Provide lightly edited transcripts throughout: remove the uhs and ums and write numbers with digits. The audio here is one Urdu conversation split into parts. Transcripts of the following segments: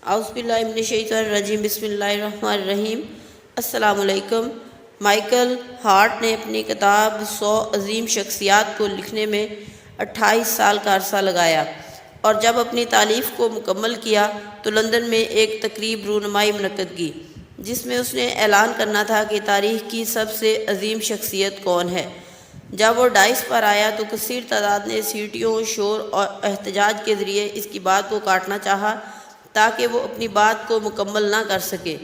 اعوذ باللہ من الشیطان الرجیم، بسم اللہ الرحمن الرحیم۔ السلام علیکم۔ مائیکل ہارٹ نے اپنی کتاب 100 عظیم شخصیات کو لکھنے میں 28 سال کا عرصہ لگایا، اور جب اپنی تالیف کو مکمل کیا تو لندن میں ایک تقریب رونمائی منعقد کی، جس میں اس نے اعلان کرنا تھا کہ تاریخ کی سب سے عظیم شخصیت کون ہے۔ جب وہ ڈائس پر آیا تو کثیر تعداد نے سیٹیوں، شور اور احتجاج کے ذریعے اس کی بات کو کاٹنا چاہا تاکہ وہ اپنی بات کو مکمل نہ کر سکے۔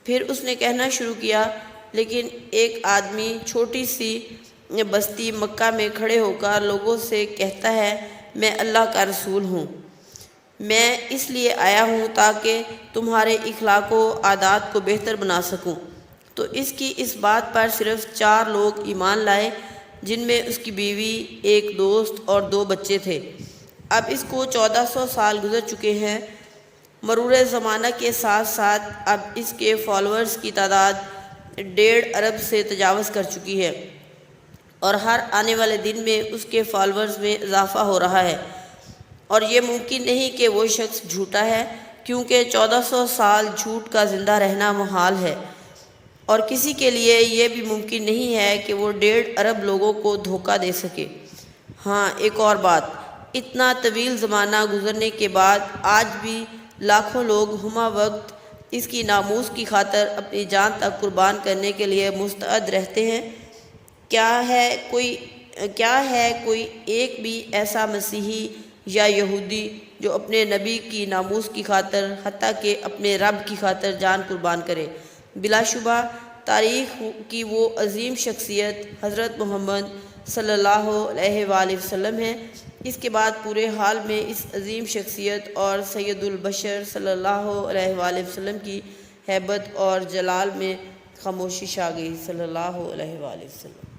پھر اس نے کہنا شروع کیا، لیکن ایک آدمی چھوٹی سی بستی مکہ میں کھڑے ہو کر لوگوں سے کہتا ہے، میں اللہ کا رسول ہوں، میں اس لیے آیا ہوں تاکہ تمہارے اخلاق و عادات کو بہتر بنا سکوں۔ تو اس کی اس بات پر صرف 4 لوگ ایمان لائے، جن میں اس کی بیوی، ایک دوست اور 2 بچے تھے۔ اب اس کو 1400 سال گزر چکے ہیں۔ مرور زمانہ کے ساتھ ساتھ اب اس کے فالورز کی تعداد 1.5 ارب سے تجاوز کر چکی ہے، اور ہر آنے والے دن میں اس کے فالورز میں اضافہ ہو رہا ہے۔ اور یہ ممکن نہیں کہ وہ شخص جھوٹا ہے، کیونکہ 1400 سال جھوٹ کا زندہ رہنا محال ہے، اور کسی کے لیے یہ بھی ممکن نہیں ہے کہ وہ 1.5 ارب لوگوں کو دھوکہ دے سکے۔ ہاں، ایک اور بات، اتنا طویل زمانہ گزرنے کے بعد آج بھی لاکھوں لوگ ہمہ وقت اس کی ناموس کی خاطر اپنی جان تک قربان کرنے کے لیے مستعد رہتے ہیں۔ کیا ہے کوئی ایک بھی ایسا مسیحی یا یہودی جو اپنے نبی کی ناموس کی خاطر، حتیٰ کہ اپنے رب کی خاطر جان قربان کرے؟ بلا شبہ تاریخ کی وہ عظیم شخصیت حضرت محمد صلی اللہ علیہ وآلہ وسلم ہے۔ اس کے بعد پورے حال میں اس عظیم شخصیت اور سید البشر صلی اللہ علیہ وآلہ وسلم کی ہیبت اور جلال میں خاموشی چھا گئی، صلی اللہ علیہ وآلہ وسلم۔